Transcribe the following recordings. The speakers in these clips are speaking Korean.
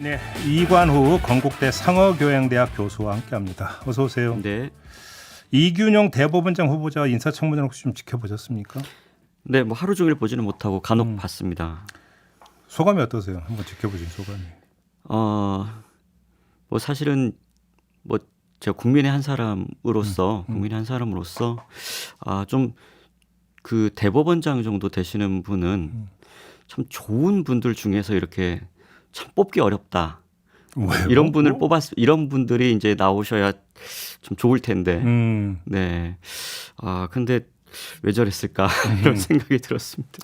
네, 이관후 건국대 상어교양대학 교수와 함께합니다. 어서 오세요. 네. 이균용 대법원장 후보자 인사청문회 혹시 좀 지켜보셨습니까? 네, 뭐 하루 종일 보지는 못하고 간혹 봤습니다. 소감이 어떠세요? 한번 지켜보신 소감이. 뭐 사실은 뭐 제가 국민의 한 사람으로서 좀 그 대법원장 정도 되시는 분은 참 좋은 분들 중에서 이렇게 참 뽑기 어렵다. 왜요? 이런 분을 이런 분들이 이제 나오셔야 좀 좋을 텐데. 네. 근데 왜 저랬을까 이런 생각이 들었습니다.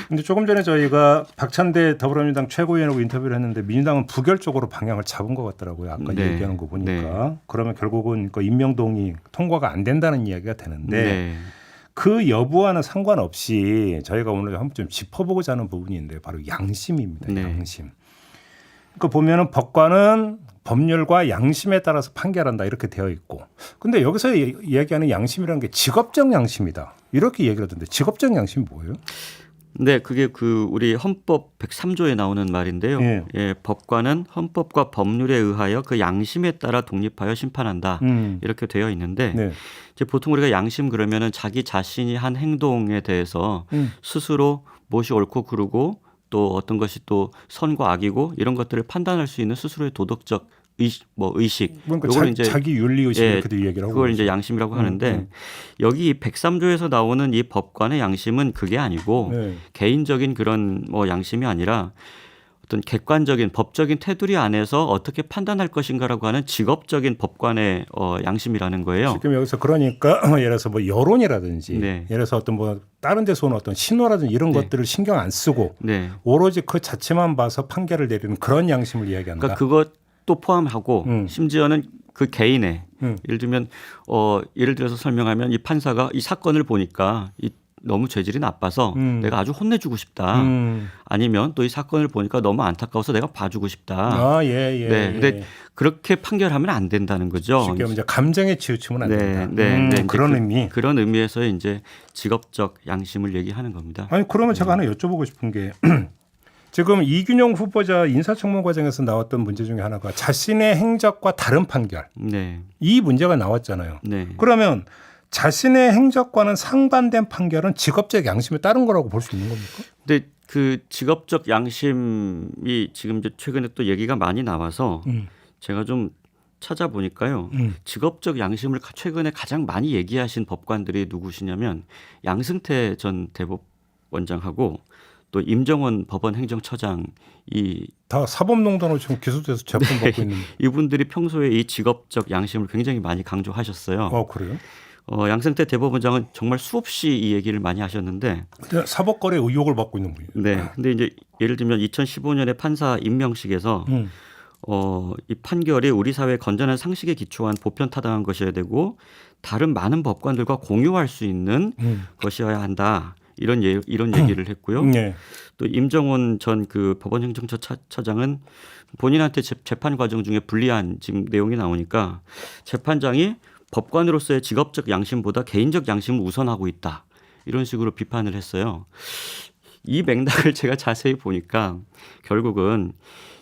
근데 조금 전에 저희가 박찬대 더불어민주당 최고위원하고 인터뷰를 했는데 민주당은 부결적으로 방향을 잡은 것 같더라고요. 아까 네. 얘기하는 거 보니까. 네. 그러면 결국은 그 임명동이 통과가 안 된다는 이야기가 되는데 네. 그 여부와는 상관없이 저희가 오늘 한번 좀 짚어보고자 하는 부분인데 바로 양심입니다. 네. 양심. 그러니까 보면은 법관은 법률과 양심에 따라서 판결한다 이렇게 되어 있고, 근데 여기서 이야기하는 양심이라는 게 직업적 양심이다 이렇게 얘기를 하던데 직업적 양심이 뭐예요? 네, 그게 그 우리 헌법 103조에 나오는 말인데요. 예. 법관은 헌법과 법률에 의하여 그 양심에 따라 독립하여 심판한다. 이렇게 되어 있는데 네. 이제 보통 우리가 양심 그러면은 자기 자신이 한 행동에 대해서 스스로 무엇이 옳고 그르고 또 어떤 것이 또 선과 악이고 이런 것들을 판단할 수 있는 스스로의 도덕적 의식. 그러니까 요거를 이제 자기 윤리 의식 이렇게도 얘기를 하고 그걸 그러죠. 이제 양심이라고 하는데 여기 103조에서 나오는 이 법관의 양심은 그게 아니고 네. 개인적인 그런 뭐 양심이 아니라 어떤 객관적인 법적인 테두리 안에서 어떻게 판단할 것인가라고 하는 직업적인 법관의 양심이라는 거예요. 지금 여기서 그러니까 예를 들어서 뭐 여론이라든지 네. 예를 들어서 어떤 뭐 다른 데서 오는 어떤 신호라든지 이런 네. 것들을 신경 안 쓰고 네. 오로지 그 자체만 봐서 판결을 내리는 그런 양심을 이야기한다. 그러니까 그것도 포함하고 심지어는 그 개인의 예를 들면 예를 들어서 설명하면 이 판사가 이 사건을 보니까 너무 죄질이 나빠서 내가 아주 혼내주고 싶다. 아니면 또 이 사건을 보니까 너무 안타까워서 내가 봐주고 싶다. 예. 네, 근데 그렇게 판결하면 안 된다는 거죠. 쉽게 말하면 이제 감정에 치우치면 안 된다. 네, 그런 의미. 그런 의미에서 이제 직업적 양심을 얘기하는 겁니다. 아니 그러면 제가 하나 여쭤보고 싶은 게 지금 이균용 후보자 인사청문 과정에서 나왔던 문제 중에 하나가 자신의 행적과 다른 판결. 네, 이 문제가 나왔잖아요. 네. 그러면 자신의 행적과는 상반된 판결은 직업적 양심에 따른 거라고 볼 수 있는 겁니까? 근데 그 직업적 양심이 지금 이제 최근에 또 얘기가 많이 나와서 제가 좀 찾아보니까요. 직업적 양심을 최근에 가장 많이 얘기하신 법관들이 누구시냐면 양승태 전 대법원장하고 또 임정원 법원 행정처장이 다 사법농단으로 지금 기소돼서 재판 받고 있는. 이분들이 평소에 이 직업적 양심을 굉장히 많이 강조하셨어요. 그래요? 양승태 대법원장은 정말 수없이 이 얘기를 많이 하셨는데 사법거래 의혹을 받고 있는 분이에요. 네. 근데 이제 예를 들면 2015년에 판사 임명식에서 이 판결이 우리 사회의 건전한 상식에 기초한 보편타당한 것이어야 되고 다른 많은 법관들과 공유할 수 있는 것이어야 한다. 이런 얘기를 했고요. 네. 또 임정원 전 그 법원행정처장은 본인한테 재판 과정 중에 불리한 지금 내용이 나오니까 재판장이 법관으로서의 직업적 양심보다 개인적 양심을 우선하고 있다. 이런 식으로 비판을 했어요. 이 맥락을 제가 자세히 보니까 결국은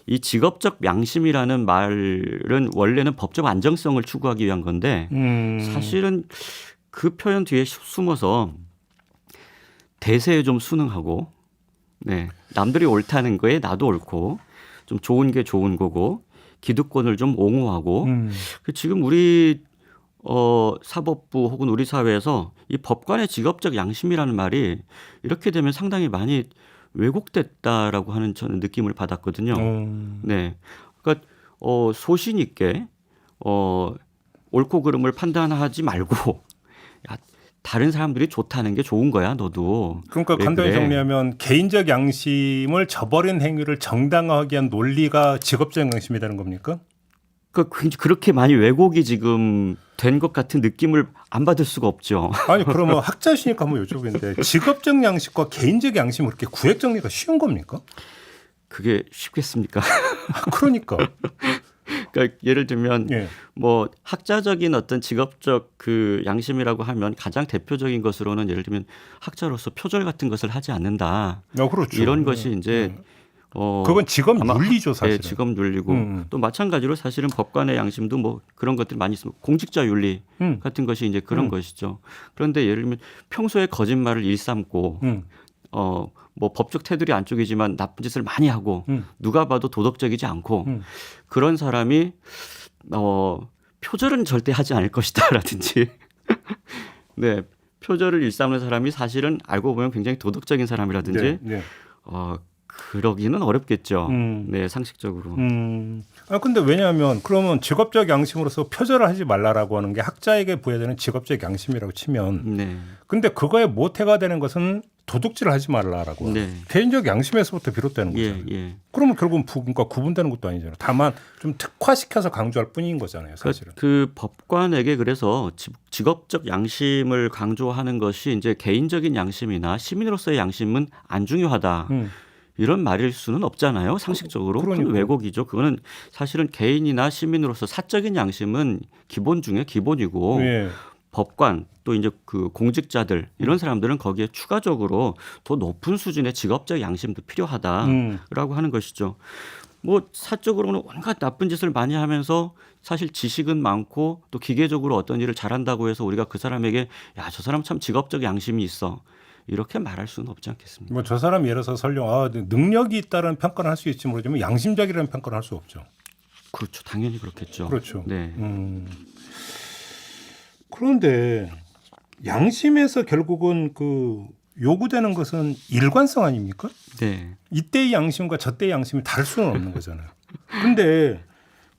이 직업적 양심이라는 말은 원래는 법적 안정성을 추구하기 위한 건데 사실은 그 표현 뒤에 숨어서 대세에 좀 순응하고 남들이 옳다는 거에 나도 옳고 좀 좋은 게 좋은 거고 기득권을 좀 옹호하고 지금 우리 사법부 혹은 우리 사회에서 이 법관의 직업적 양심이라는 말이 이렇게 되면 상당히 많이 왜곡됐다라고 하는 저는 느낌을 받았거든요. 네, 그러니까 소신 있게 옳고 그름을 판단하지 말고 야, 다른 사람들이 좋다는 게 좋은 거야, 너도. 그러니까 간단히 그래? 정리하면 개인적 양심을 저버린 행위를 정당화하기 위한 논리가 직업적 양심이라는 겁니까? 그렇게 많이 왜곡이 지금 된 것 같은 느낌을 안 받을 수가 없죠. 아니 그러면 학자시니까 한번 여쭤보는데 직업적 양심과 개인적 양심 그렇게 구획 정리가 쉬운 겁니까? 그게 쉽겠습니까? 그러니까. 그러니까 예를 들면 예. 뭐 학자적인 어떤 직업적 그 양심이라고 하면 가장 대표적인 것으로는 예를 들면 학자로서 표절 같은 것을 하지 않는다. 그렇죠. 이런 것이 이제 그건 직업 아마 윤리죠, 사실은. 네, 직업 윤리고 또 마찬가지로 사실은 법관의 양심도 뭐 그런 것들이 많이 있습니다. 공직자 윤리 같은 것이 이제 그런 것이죠. 그런데 예를 들면 평소에 거짓말을 일삼고 뭐 법적 테두리 안쪽이지만 나쁜 짓을 많이 하고 누가 봐도 도덕적이지 않고 그런 사람이 표절은 절대 하지 않을 것이다라든지 네, 표절을 일삼는 사람이 사실은 알고 보면 굉장히 도덕적인 사람이라든지 네, 네. 그러기는 어렵겠죠. 네, 상식적으로. 근데 왜냐하면 그러면 직업적 양심으로서 표절을 하지 말라라고 하는 게 학자에게 부여되는 직업적 양심이라고 치면 네. 근데 그거에 모태가 되는 것은 도둑질을 하지 말라라고 네. 개인적 양심에서부터 비롯되는 거잖아요. 예. 그러면 결국은 그러니까 구분되는 것도 아니잖아요. 다만 좀 특화시켜서 강조할 뿐인 거잖아요, 사실은. 그 법관에게 그래서 직업적 양심을 강조하는 것이 이제 개인적인 양심이나 시민으로서의 양심은 안 중요하다. 이런 말일 수는 없잖아요. 상식적으로. 그건 그러니까요. 왜곡이죠. 그거는 사실은 개인이나 시민으로서 사적인 양심은 기본 중에 기본이고 예. 법관 또 이제 그 공직자들 이런 사람들은 거기에 추가적으로 더 높은 수준의 직업적 양심도 필요하다라고 하는 것이죠. 뭐 사적으로는 온갖 나쁜 짓을 많이 하면서 사실 지식은 많고 또 기계적으로 어떤 일을 잘한다고 해서 우리가 그 사람에게 야, 저 사람 참 직업적 양심이 있어. 이렇게 말할 수는 없지 않겠습니까? 뭐 저 사람 예를 들어서 설령 능력이 있다는 평가를 할 수 있지 모르지만 양심적이라는 평가를 할 수 없죠. 그렇죠. 당연히 그렇겠죠. 그렇죠. 네. 그런데 양심에서 결국은 그 요구되는 것은 일관성 아닙니까? 네. 이때의 양심과 저때의 양심이 다를 수는 없는 거잖아요. 근데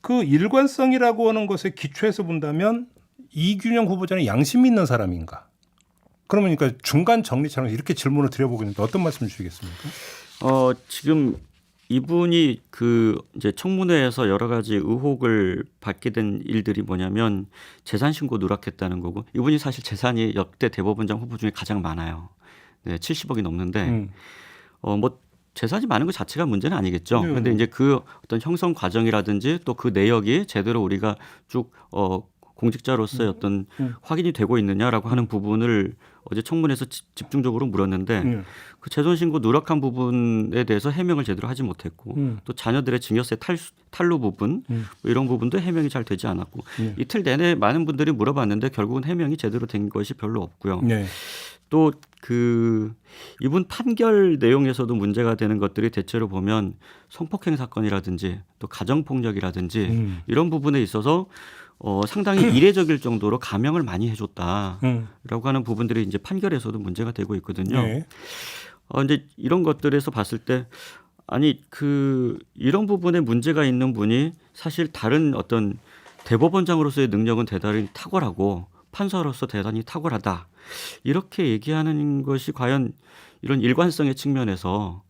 그 일관성이라고 하는 것에 기초해서 본다면 이균영 후보자는 양심 있는 사람인가? 그러니까 중간 정리처럼 이렇게 질문을 드려보겠는데 어떤 말씀 주시겠습니까? 지금 이분이 그 이제 청문회에서 여러 가지 의혹을 받게 된 일들이 뭐냐면 재산 신고 누락했다는 거고 이분이 사실 재산이 역대 대법원장 후보 중에 가장 많아요. 네, 70억이 넘는데 뭐 재산이 많은 것 자체가 문제는 아니겠죠. 네. 그런데 이제 그 어떤 형성 과정이라든지 또 그 내역이 제대로 우리가 쭉 공직자로서의 어떤 확인이 되고 있느냐라고 하는 부분을 어제 청문회에서 집중적으로 물었는데 그 재산 신고 누락한 부분에 대해서 해명을 제대로 하지 못했고 또 자녀들의 증여세 탈루 부분 뭐 이런 부분도 해명이 잘 되지 않았고 이틀 내내 많은 분들이 물어봤는데 결국은 해명이 제대로 된 것이 별로 없고요. 네. 또 그 이분 판결 내용에서도 문제가 되는 것들이 대체로 보면 성폭행 사건이라든지 또 가정폭력이라든지 이런 부분에 있어서 상당히 이례적일 정도로 감형을 많이 해줬다라고 하는 부분들이 이제 판결에서도 문제가 되고 있거든요. 네. 이제 이런 것들에서 봤을 때 아니 그 이런 부분에 문제가 있는 분이 사실 다른 어떤 대법원장으로서의 능력은 대단히 탁월하고 판사로서 대단히 탁월하다. 이렇게 얘기하는 것이 과연 이런 일관성의 측면에서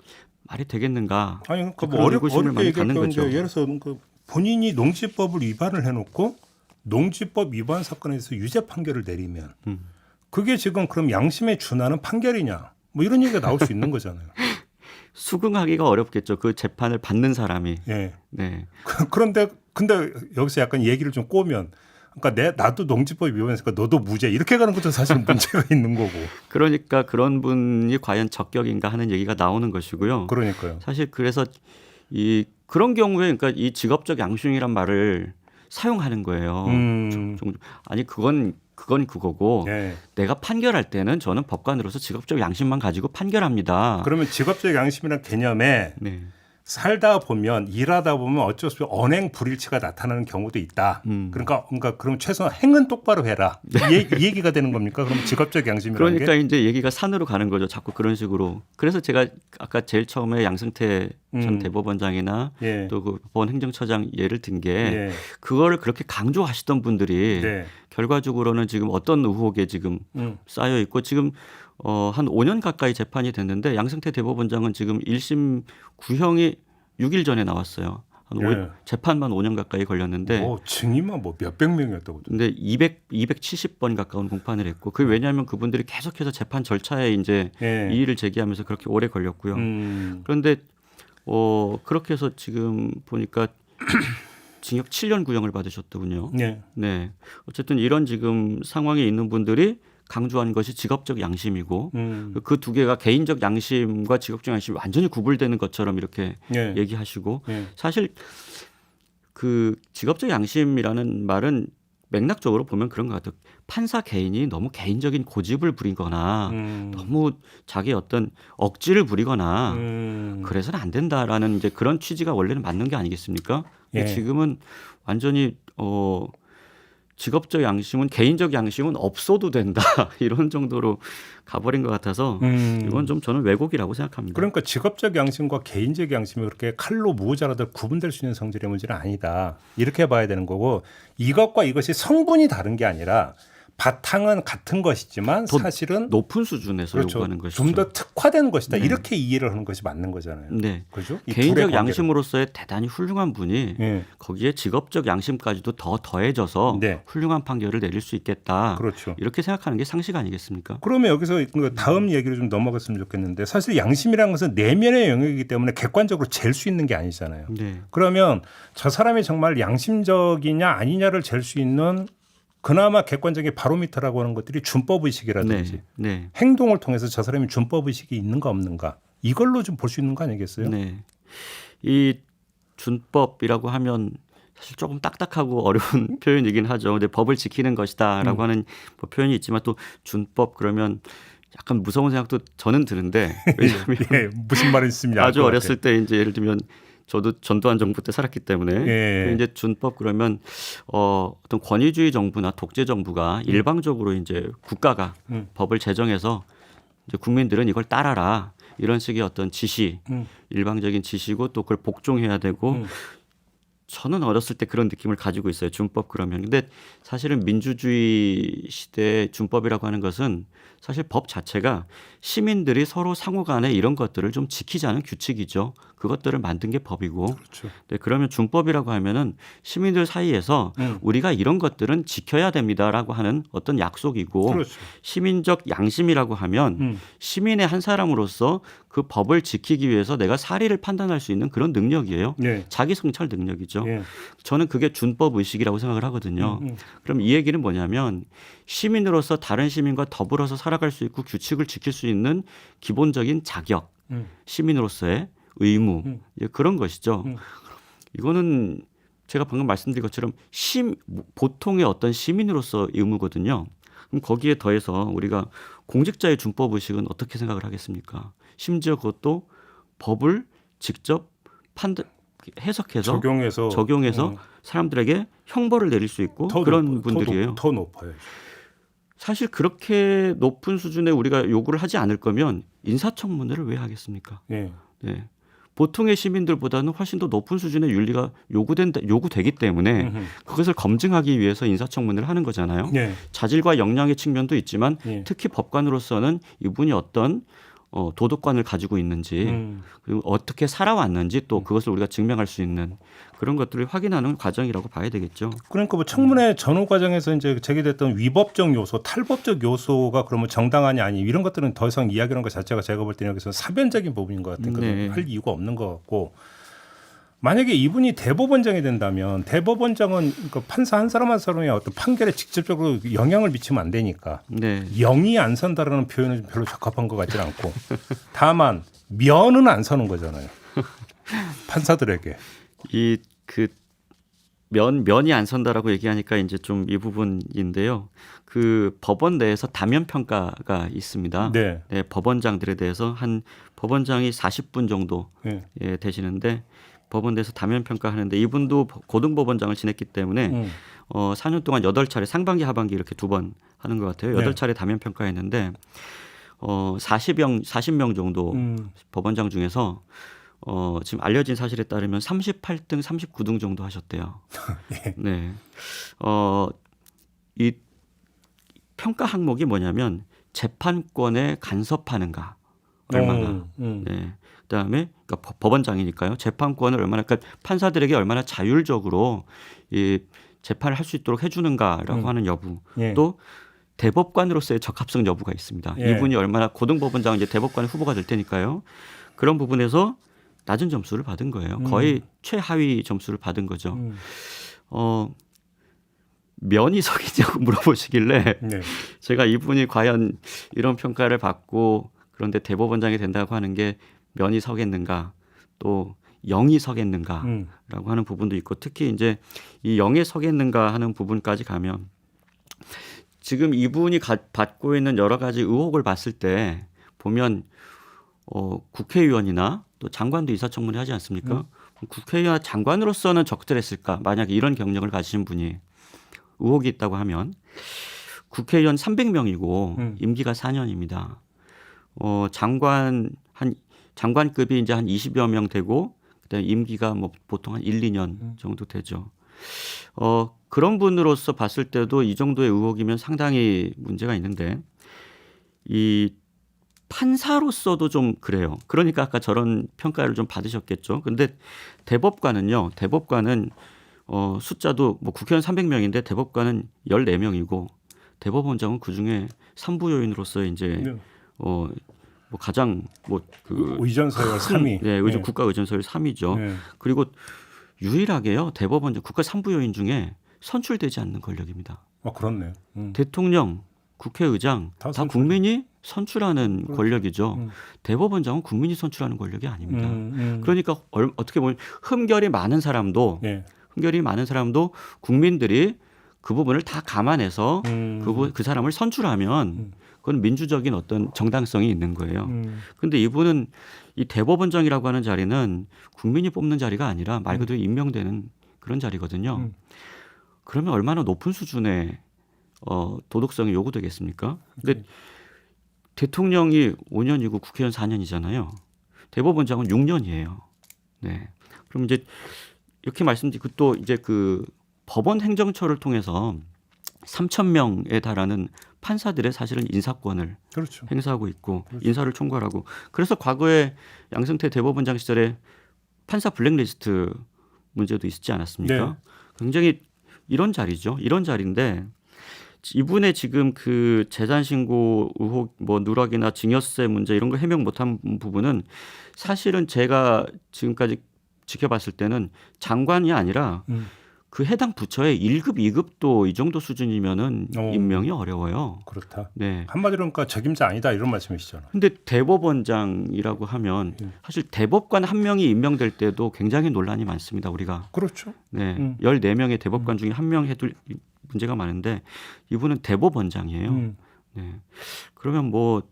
말이 되겠는가? 아니 그러니까 그런 뭐 의구심을 어렵게 많이 얘기할 갖는 건데 거죠. 예를 들어서 그 본인이 농지법을 위반을 해놓고 농지법 위반 사건에서 유죄 판결을 내리면 그게 지금 그럼 양심에 준하는 판결이냐? 뭐 이런 얘기가 나올 수 있는 거잖아요. 수긍하기가 어렵겠죠. 그 재판을 받는 사람이. 예. 네. 그런데 근데 여기서 약간 얘기를 좀 꼬면 그러니까 나도 농지법 위반했으니까 너도 무죄 이렇게 가는 것도 사실 문제가 있는 거고. 그러니까 그런 분이 과연 적격인가 하는 얘기가 나오는 것이고요. 그러니까요. 사실 그래서 이 그런 경우에 그러니까 이 직업적 양심이란 말을 사용하는 거예요. 아니 그건 그거고 예. 내가 판결할 때는 저는 법관으로서 직업적 양심만 가지고 판결합니다. 그러면 직업적 양심이란 개념에 네. 살다 보면 일하다 보면 어쩔 수 없이 언행 불일치가 나타나는 경우도 있다. 그러니까 그럼 최소한 행은 똑바로 해라. 이 얘기가 되는 겁니까? 그럼 직업적 양심이라는 그러니까 게? 이제 얘기가 산으로 가는 거죠. 자꾸 그런 식으로. 그래서 제가 아까 제일 처음에 양승태 전 대법원장이나 예. 또 그 법원 행정처장 예를 든 게 예. 그거를 그렇게 강조하시던 분들이 네. 결과적으로는 지금 어떤 의혹에 지금 쌓여 있고 지금 한 5년 가까이 재판이 됐는데 양승태 대법원장은 지금 1심 구형이 6일 전에 나왔어요. 예. 재판만 5년 가까이 걸렸는데 증인만 뭐 몇백 명이었다고. 근데 270번 가까운 공판을 했고 그게 왜냐하면 그분들이 계속해서 재판 절차에 이제 예. 이의를 제기하면서 그렇게 오래 걸렸고요. 그런데 그렇게 해서 지금 보니까 징역 7년 구형을 받으셨더군요. 네. 네. 어쨌든 이런 지금 상황에 있는 분들이 강조한 것이 직업적 양심이고 그 두 개가 개인적 양심과 직업적 양심이 완전히 구분되는 것처럼 이렇게 예. 얘기하시고 예. 사실 그 직업적 양심이라는 말은 맥락적으로 보면 그런 것 같아요. 판사 개인이 너무 개인적인 고집을 부리거나 너무 자기의 어떤 억지를 부리거나 그래서는 안 된다라는 이제 그런 취지가 원래는 맞는 게 아니겠습니까? 근데 예. 지금은 완전히 직업적 양심은 개인적 양심은 없어도 된다 이런 정도로 가버린 것 같아서 이건 좀 저는 왜곡이라고 생각합니다. 그러니까 직업적 양심과 개인적 양심이 그렇게 칼로 무자라도 구분될 수 있는 성질의 문제는 아니다. 이렇게 봐야 되는 거고 이것과 이것이 성분이 다른 게 아니라 바탕은 같은 것이지만 더 사실은 높은 수준에서 그렇죠. 요구하는 것이죠. 좀 더 특화된 것이다. 네. 이렇게 이해를 하는 것이 맞는 거잖아요. 네. 그죠? 이 둘의 개인적 관계를. 양심으로서의 대단히 훌륭한 분이 예. 거기에 직업적 양심까지도 더 더해져서 네. 훌륭한 판결을 내릴 수 있겠다. 그렇죠. 이렇게 생각하는 게 상식 아니겠습니까? 그러면 여기서 그 다음 얘기를 좀 넘어갔으면 좋겠는데 사실 양심이라는 것은 내면의 영역이기 때문에 객관적으로 잴 수 있는 게 아니잖아요. 네. 그러면 저 사람이 정말 양심적이냐 아니냐를 잴 수 있는 그나마 객관적인 바로미터라고 하는 것들이 준법 의식이라든지 네. 행동을 통해서 저 사람이 준법 의식이 있는가 없는가 이걸로 좀 볼 수 있는 거 아니겠어요? 네. 이 준법이라고 하면 사실 조금 딱딱하고 어려운 표현이긴 하죠. 근데 법을 지키는 것이다라고 하는 뭐 표현이 있지만 또 준법 그러면 약간 무서운 생각도 저는 드는데 왜냐하면 예, 무슨 말인지 아주 어렸을 때 이제 예를 들면 저도 전두환 정부 때 살았기 때문에 예. 이제 준법 그러면 어떤 권위주의 정부나 독재 정부가 일방적으로 이제 국가가 법을 제정해서 이제 국민들은 이걸 따라라 이런 식의 어떤 지시 일방적인 지시고 또 그걸 복종해야 되고 저는 어렸을 때 그런 느낌을 가지고 있어요. 준법 그러면. 근데 사실은 민주주의 시대의 준법이라고 하는 것은 사실 법 자체가 시민들이 서로 상호 간에 이런 것들을 좀 지키자는 규칙이죠. 그것들을 만든 게 법이고. 그렇죠. 네, 그러면 준법이라고 하면은 시민들 사이에서 우리가 이런 것들은 지켜야 됩니다라고 하는 어떤 약속이고 그렇죠. 시민적 양심이라고 하면 시민의 한 사람으로서 그 법을 지키기 위해서 내가 사리를 판단할 수 있는 그런 능력이에요. 예. 자기 성찰 능력이죠. 예. 저는 그게 준법 의식이라고 생각을 하거든요. 그럼 이 얘기는 뭐냐면 시민으로서 다른 시민과 더불어서 살아갈 수 있고 규칙을 지킬 수 있는 기본적인 자격, 시민으로서의 의무 이제 그런 것이죠. 이거는 제가 방금 말씀드린 것처럼 보통의 어떤 시민으로서 의무거든요. 그럼 거기에 더해서 우리가 공직자의 준법 의식은 어떻게 생각을 하겠습니까? 심지어 그것도 법을 직접 해석해서 적용해서 사람들에게 형벌을 내릴 수 있고 그런 분들이에요. 더 높아요. 사실 그렇게 높은 수준에 우리가 요구를 하지 않을 거면 인사청문회를 왜 하겠습니까? 예. 네. 보통의 시민들보다는 훨씬 더 높은 수준의 윤리가 요구되기 때문에 그것을 검증하기 위해서 인사청문회를 하는 거잖아요. 예. 자질과 역량의 측면도 있지만 예. 특히 법관으로서는 이분이 어떤 도덕관을 가지고 있는지 그리고 어떻게 살아왔는지 또 그것을 우리가 증명할 수 있는 그런 것들을 확인하는 과정이라고 봐야 되겠죠. 그러니까 뭐 청문회 전후 과정에서 이제 제기됐던 위법적 요소, 탈법적 요소가 그러면 정당하냐 아니 이런 것들은 더 이상 이야기하는 것 자체가 제가 볼 때는 여기서 사변적인 부분인 것 같아요. 네. 할 이유가 없는 것 같고 만약에 이분이 대법원장이 된다면 대법원장은 그 판사 한 사람 한 사람의 어떤 판결에 직접적으로 영향을 미치면 안 되니까 네. 영이 안 선다라는 표현은 별로 적합한 것 같지는 않고 다만 면은 안 서는 거잖아요. 판사들에게. 면이 안 선다라고 얘기하니까 이제 좀 이 부분인데요. 그 법원 내에서 다면 평가가 있습니다. 네. 네, 법원장들에 대해서 한 법원장이 40분 정도 네. 되시는데 법원 내에서 다면 평가하는데 이분도 고등법원장을 지냈기 때문에 4년 동안 8차례 상반기 하반기 이렇게 2번 하는 것 같아요. 8차례 다면 평가했는데 40명 정도 법원장 중에서 지금 알려진 사실에 따르면 38등, 39등 정도 하셨대요. 예. 네. 이 평가 항목이 뭐냐면 재판권에 간섭하는가 얼마나. 네. 그다음에 그러니까 법원장이니까요. 재판권을 얼마나 그러니까 판사들에게 얼마나 자율적으로 이 재판을 할 수 있도록 해주는가라고 하는 여부. 예. 또 대법관으로서의 적합성 여부가 있습니다. 예. 이분이 얼마나 고등법원장은 이제 대법관 후보가 될 테니까요. 그런 부분에서 낮은 점수를 받은 거예요. 거의 최하위 점수를 받은 거죠. 면이 석이냐고 물어보시길래 네. 제가 이분이 과연 이런 평가를 받고 그런데 대법원장이 된다고 하는 게 면이 서겠는가 또 영이 서겠는가라고 하는 부분도 있고 특히 이제 이 영에 서겠는가 하는 부분까지 가면 지금 이분이 받고 있는 여러 가지 의혹을 봤을 때 보면 국회의원이나 또 장관도 인사청문회 하지 않습니까? 국회의원 장관으로서는 적절했을까? 만약에 이런 경력을 가지신 분이 의혹이 있다고 하면 국회의원 300명이고 임기가 4년입니다. 장관급이 이제 한 20여 명 되고 그다음에 임기가 뭐 보통 한 1, 2년 정도 되죠. 그런 분으로서 봤을 때도 이 정도의 의혹이면 상당히 문제가 있는데 이 판사로서도 좀 그래요. 그러니까 아까 저런 평가를 좀 받으셨겠죠. 근데 대법관은 숫자도 뭐 국회의원 300명인데 대법관은 14명이고 대법원장은 그중에 삼부 요인으로서 이제 네. 뭐 가장 뭐그 의전서열 3위. 네, 국가 의전서열 3위죠. 네. 그리고 유일하게요. 대법원장 국가 삼부 요인 중에 선출되지 않는 권력입니다. 그렇네요. 대통령, 국회의장 다 다 국민이 선출하는 그렇죠. 권력이죠. 대법원장은 국민이 선출하는 권력이 아닙니다. 그러니까 어떻게 보면 흠결이 많은 사람도 국민들이 그 부분을 다 감안해서 그 사람을 선출하면 그건 민주적인 어떤 정당성이 있는 거예요. 그런데 이분은 이 대법원장이라고 하는 자리는 국민이 뽑는 자리가 아니라 말 그대로 임명되는 그런 자리거든요. 그러면 얼마나 높은 수준의 도덕성이 요구되겠습니까? 근데 대통령이 5년이고 국회의원 4년이잖아요. 대법원장은 6년이에요. 네. 그럼 이제 이렇게 말씀드리고 또 이제 그 법원 행정처를 통해서 3,000명에 달하는 판사들의 사실은 인사권을 그렇죠. 행사하고 있고 인사를 총괄하고 그래서 과거에 양승태 대법원장 시절에 판사 블랙리스트 문제도 있었지 않았습니까? 네. 굉장히 이런 자리죠. 이런 자리인데 이분의 지금 그 재산 신고 의혹 뭐 누락이나 증여세 문제 이런 거 해명 못한 부분은 사실은 제가 지금까지 지켜봤을 때는 장관이 아니라 그 해당 부처의 1급, 2급도 이 정도 수준이면은 임명이 어려워요. 그렇다. 네. 한마디로 그러니까 책임자 아니다 이런 말씀이시잖아요. 근데 대법원장이라고 하면 사실 대법관 한 명이 임명될 때도 굉장히 논란이 많습니다. 우리가. 그렇죠. 네. 14명의 대법관 중에 한 명 해둘 문제가 많은데 이분은 대법원장이에요. 네. 그러면 뭐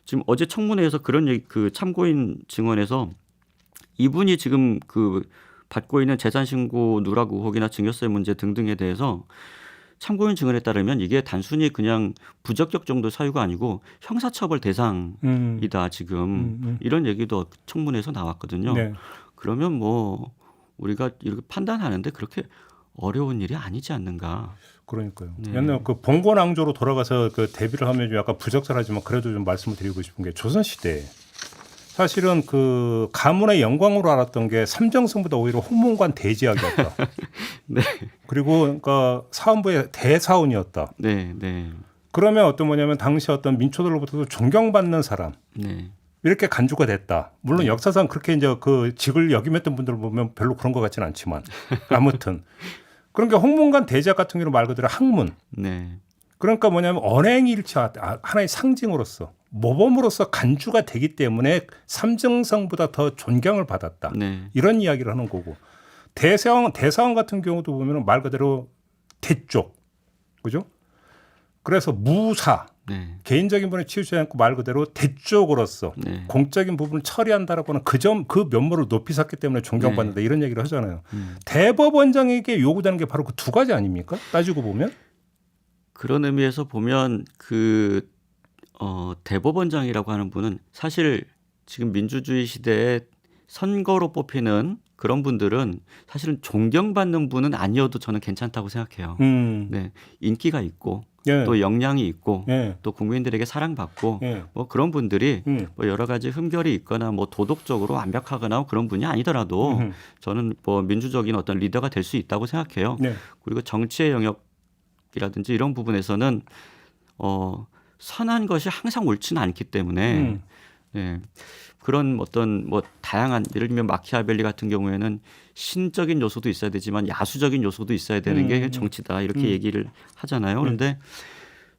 지금 어제 청문회에서 그런 얘기 그 참고인 증언에서 이분이 지금 그 받고 있는 재산 신고 누락 의혹이나 증여세 문제 등등에 대해서 참고인 증언에 따르면 이게 단순히 그냥 부적격 정도 사유가 아니고 형사처벌 대상이다 지금 이런 얘기도 청문회에서 나왔거든요. 네. 그러면 뭐 우리가 이렇게 판단하는데 그렇게 어려운 일이 아니지 않는가. 그러니까요. 네. 옛날 그 봉건왕조로 돌아가서 그 대비를 하면 좀 약간 부적절하지만 그래도 좀 말씀을 드리고 싶은 게 조선시대 사실은 그 가문의 영광으로 알았던 게 삼정승보다 오히려 홍문관 대지학이었다. 네. 그리고 그러니까 사원부의 대사원이었다. 네, 네, 그러면 어떤 뭐냐면 당시 어떤 민초들로부터도 존경받는 사람 네, 이렇게 간주가 됐다. 물론 역사상 그렇게 이제 그 직을 역임했던 분들을 보면 별로 그런 것 같지는 않지만 아무튼 그러니까 홍문관 대지학 같은 경우는 말 그대로 학문. 네, 그러니까 뭐냐면 언행일치 하나의 상징으로서 모범으로서 간주가 되기 때문에 삼정성보다 더 존경을 받았다. 네, 이런 이야기를 하는 거고 대사원 같은 경우도 보면 말 그대로 대쪽 그죠? 그래서 무사 네, 개인적인 분에 치우치지 않고 말 그대로 대쪽으로서 네. 공적인 부분을 처리한다라고 하는 그 면모를 높이 샀기 때문에 존경받는다 이런 얘기를 하잖아요. 대법원장에게 요구되는 게 바로 그 두 가지 아닙니까? 따지고 보면 그런 의미에서 보면 그 대법원장이라고 하는 분은 사실 지금 민주주의 시대에 선거로 뽑히는 그런 분들은 사실은 존경받는 분은 아니어도 저는 괜찮다고 생각해요. 네, 인기가 있고 예. 또 역량이 있고 예. 또 국민들에게 사랑받고 예. 뭐 그런 분들이 뭐 여러 가지 흠결이 있거나 뭐 도덕적으로 완벽하거나 그런 분이 아니더라도 저는 뭐 민주적인 어떤 리더가 될 수 있다고 생각해요. 네. 그리고 정치의 영역이라든지 이런 부분에서는 선한 것이 항상 옳지는 않기 때문에 예. 그런 어떤 뭐 다양한 예를 들면 마키아벨리 같은 경우에는 신적인 요소도 있어야 되지만 야수적인 요소도 있어야 되는 게 정치다 이렇게 얘기를 하잖아요. 그런데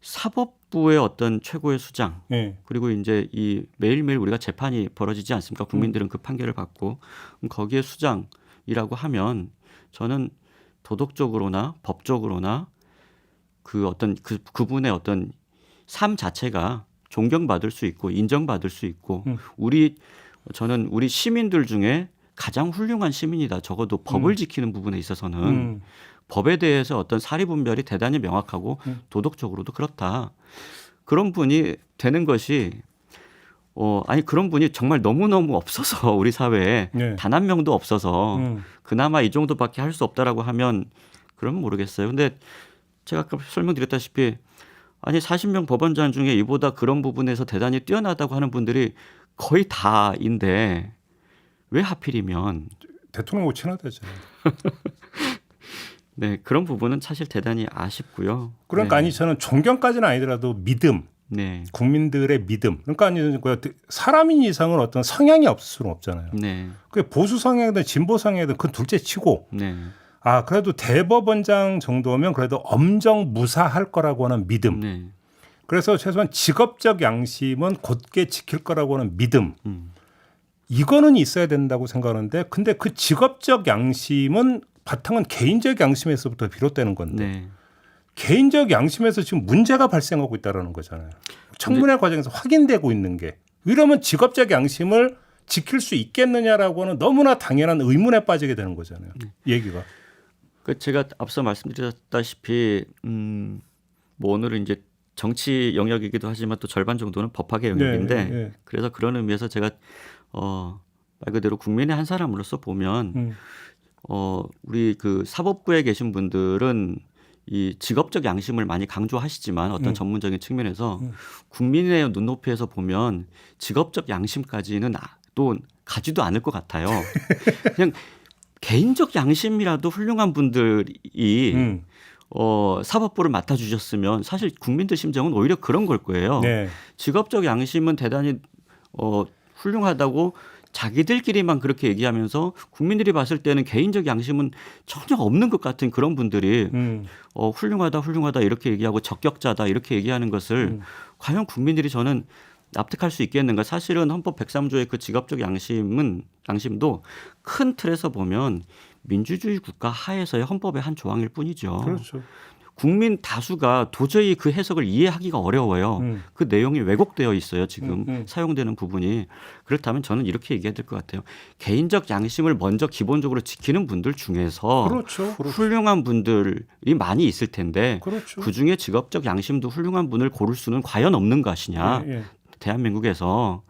사법부의 어떤 최고의 수장 예. 그리고 이제 이 매일매일 우리가 재판이 벌어지지 않습니까? 국민들은 그 판결을 받고 그럼 거기에 수장이라고 하면 저는 도덕적으로나 법적으로나 그 어떤 그분의 어떤 삶 자체가 존경받을 수 있고 인정받을 수 있고 저는 우리 시민들 중에 가장 훌륭한 시민이다. 적어도 법을 지키는 부분에 있어서는 법에 대해서 어떤 사리분별이 대단히 명확하고 도덕적으로도 그렇다. 그런 분이 되는 것이 아니 그런 분이 정말 너무너무 없어서 우리 사회에 네. 단 한 명도 없어서 그나마 이 정도밖에 할 수 없다라고 하면 그러면 모르겠어요. 근데 제가 아까 설명드렸다시피 아니 40명 법원장 중에 이보다 그런 부분에서 대단히 뛰어나다고 하는 분들이 거의 다인데 왜 하필이면 대통령하고 친하다잖아요. 네 그런 부분은 사실 대단히 아쉽고요. 그러니까 네. 아니 저는 존경까지는 아니더라도 믿음, 네. 국민들의 믿음. 그러니까 아니 사람인 이상은 어떤 성향이 없을 수는 없잖아요. 네. 그 보수 성향이든 진보 성향이든 그건 둘째치고 네. 그래도 대법원장 정도면 그래도 엄정무사할 거라고 하는 믿음. 네. 그래서 최소한 직업적 양심은 곧게 지킬 거라고 하는 믿음. 이거는 있어야 된다고 생각하는데 근데 그 직업적 양심은 바탕은 개인적 양심에서부터 비롯되는 건데 네. 개인적 양심에서 지금 문제가 발생하고 있다는 거잖아요. 청문회 과정에서 확인되고 있는 게 이러면 직업적 양심을 지킬 수 있겠느냐라고 하는 너무나 당연한 의문에 빠지게 되는 거잖아요. 얘기가. 그 제가 앞서 말씀드렸다시피 뭐 오늘은 이제 정치 영역이기도 하지만 또 절반 정도는 법학의 영역인데 네. 그래서 그런 의미에서 제가 말 그대로 국민의 한 사람으로서 보면 우리 그 사법부에 계신 분들은 이 직업적 양심을 많이 강조하시지만 어떤 전문적인 측면에서 국민의 눈높이에서 보면 직업적 양심까지는 또 가지도 않을 것 같아요. 그냥 개인적 양심이라도 훌륭한 분들이 사법부를 맡아주셨으면 사실 국민들 심정은 오히려 그런 걸 거예요. 네. 직업적 양심은 대단히 훌륭하다고 자기들끼리만 그렇게 얘기하면서 국민들이 봤을 때는 개인적 양심은 전혀 없는 것 같은 그런 분들이 훌륭하다 이렇게 얘기하고 적격자다 이렇게 얘기하는 것을 과연 국민들이 저는 납득할 수 있겠는가. 사실은 헌법 103조의 그 직업적 양심도 큰 틀에서 보면 민주주의 국가 하에서의 헌법의 한 조항일 뿐이죠. 그렇죠. 국민 다수가 도저히 그 해석을 이해하기가 어려워요. 그 내용이 왜곡되어 있어요. 지금 사용되는 부분이. 그렇다면 저는 이렇게 얘기해야 될 것 같아요. 개인적 양심을 먼저 기본적으로 지키는 분들 중에서 그렇죠. 훌륭한 분들이 많이 있을 텐데 그렇죠. 그중에 직업적 양심도 훌륭한 분을 고를 수는 과연 없는 것이냐. 예. 대한민국에서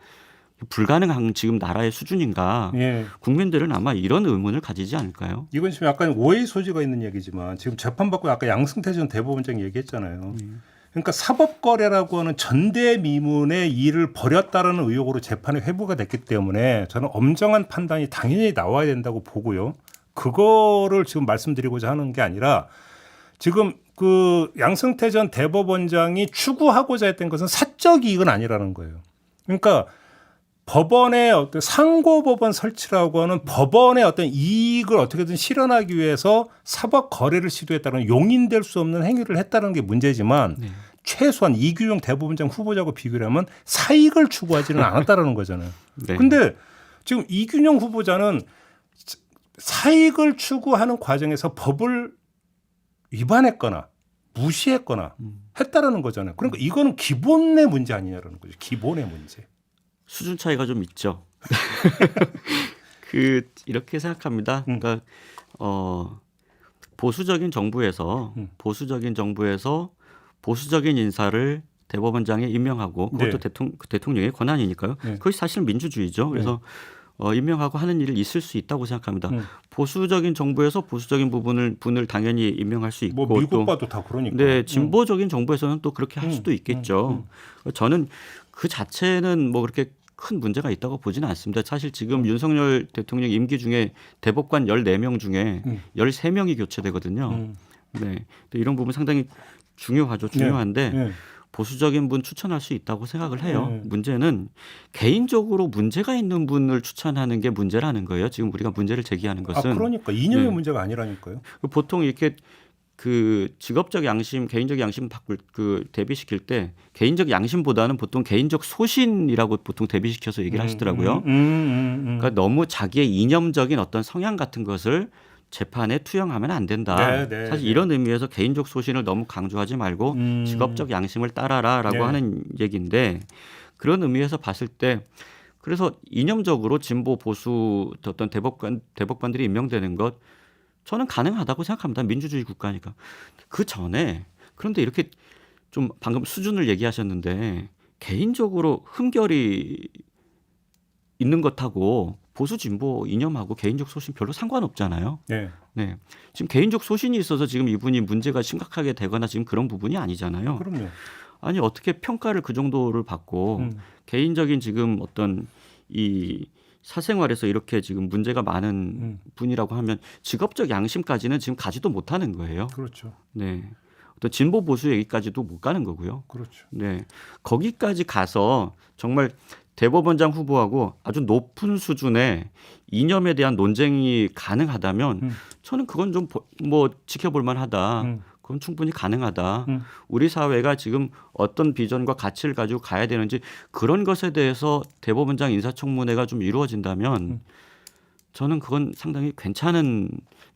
불가능한 지금 나라의 수준인가. 예. 국민들은 아마 이런 의문을 가지지 않을까요? 이건 지금 약간 오해의 소지가 있는 얘기지만 지금 재판받고 아까 양승태 전 대법원장이 얘기했잖아요. 그러니까 사법거래라고 하는 전대미문의 일을 벌였다라는 의혹으로 재판이 회부가 됐기 때문에 저는 엄정한 판단이 당연히 나와야 된다고 보고요. 그거를 지금 말씀드리고자 하는 게 아니라 지금 그 양승태 전 대법원장이 추구하고자 했던 것은 사적 이익은 아니라는 거예요. 그러니까 법원의 어떤 상고법원 설치라고 하는 법원의 어떤 이익을 어떻게든 실현하기 위해서 사법 거래를 시도했다는 용인될 수 없는 행위를 했다는 게 문제지만 최소한 이규영 대법원장 후보자하고 비교를 하면 사익을 추구하지는 않았다는 거잖아요. 네. 근데 지금 이균영 후보자는 사익을 추구하는 과정에서 법을 위반했거나 무시했거나 했다라는 거잖아요. 그러니까 이거는 기본의 문제 아니냐라는 거죠. 기본의 문제. 수준 차이가 좀 있죠. 이렇게 생각합니다. 그러니까 보수적인 정부에서 보수적인 인사를 대법원장에 임명하고 그것도 대통령의 권한이니까요. 그것이 사실은 민주주의죠. 그래서 임명하고 하는 일이 있을 수 있다고 생각합니다. 보수적인 정부에서 보수적인 분을 당연히 임명할 수 있고 뭐 미국 봐도 다 그러니까. 네, 진보적인 정부에서는 또 그렇게 할 수도 있겠죠. 저는 그 자체는 뭐 그렇게 큰 문제가 있다고 보지는 않습니다. 사실 지금 윤석열 대통령 임기 중에 대법관 14명 중에 13명이 교체되거든요. 네. 이런 부분 상당히 중요하죠. 중요한데 보수적인 분 추천할 수 있다고 생각을 해요. 문제는 개인적으로 문제가 있는 분을 추천하는 게 문제라는 거예요. 지금 우리가 문제를 제기하는 것은 그러니까 이념의 네. 문제가 아니라니까요. 보통 이렇게 그 직업적 양심, 개인적 양심 바꿀 그 대비시킬 때 개인적 양심보다는 보통 개인적 소신이라고 보통 대비시켜서 얘기를 하시더라고요. 그러니까 너무 자기의 이념적인 어떤 성향 같은 것을 재판에 투영하면 안 된다. 네, 네, 사실 네. 이런 의미에서 개인적 소신을 너무 강조하지 말고 직업적 양심을 따라라라고 네. 하는 얘기인데 그런 의미에서 봤을 때 그래서 이념적으로 진보 보수 어떤 대법관들이 임명되는 것 저는 가능하다고 생각합니다. 민주주의 국가니까. 그 전에 그런데 이렇게 좀 방금 수준을 얘기하셨는데 개인적으로 흠결이 있는 것하고 보수 진보 이념하고 개인적 소신 별로 상관없잖아요. 네. 네. 지금 개인적 소신이 있어서 지금 이분이 문제가 심각하게 되거나 지금 그런 부분이 아니잖아요. 그럼요. 아니 어떻게 평가를 그 정도를 받고 개인적인 지금 어떤 이 사생활에서 이렇게 지금 문제가 많은 분이라고 하면 직업적 양심까지는 지금 가지도 못하는 거예요. 그렇죠. 네. 어떤 진보 보수 얘기까지도 못 가는 거고요. 그렇죠. 네. 거기까지 가서 정말 대법원장 후보하고 아주 높은 수준의 이념에 대한 논쟁이 가능하다면 저는 그건 좀 뭐 지켜볼 만하다. 그건 충분히 가능하다. 우리 사회가 지금 어떤 비전과 가치를 가지고 가야 되는지 그런 것에 대해서 대법원장 인사청문회가 좀 이루어진다면 저는 그건 상당히 괜찮은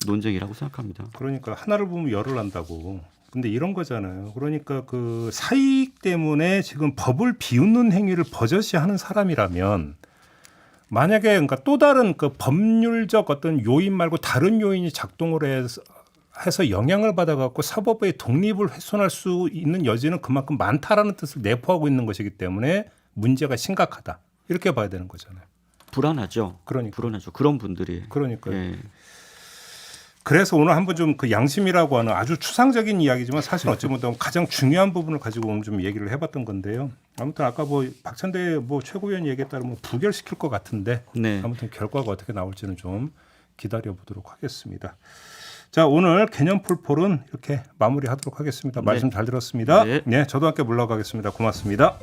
논쟁이라고 생각합니다. 그러니까 하나를 보면 열을 한다고. 근데 이런 거잖아요. 그러니까 그 사익 때문에 지금 법을 비웃는 행위를 버젓이 하는 사람이라면 만약에 그러니까 또 다른 그 법률적 어떤 요인 말고 다른 요인이 작동을 해서 영향을 받아갖고 사법부의 독립을 훼손할 수 있는 여지는 그만큼 많다라는 뜻을 내포하고 있는 것이기 때문에 문제가 심각하다. 이렇게 봐야 되는 거잖아요. 불안하죠. 그러니까. 불안하죠. 그런 분들이. 그러니까요. 예. 그래서 오늘 한번 좀 그 양심이라고 하는 아주 추상적인 이야기지만 사실 어찌 보면 가장 중요한 부분을 가지고 오늘 좀 얘기를 해봤던 건데요. 아무튼 아까 뭐 박찬대 뭐 최고위원 얘기에 따르면 뭐 부결시킬 것 같은데 네. 아무튼 결과가 어떻게 나올지는 좀 기다려 보도록 하겠습니다. 자, 오늘 개념 풀포는 이렇게 마무리하도록 하겠습니다. 말씀 잘 들었습니다. 네. 네, 저도 함께 물러가겠습니다. 고맙습니다.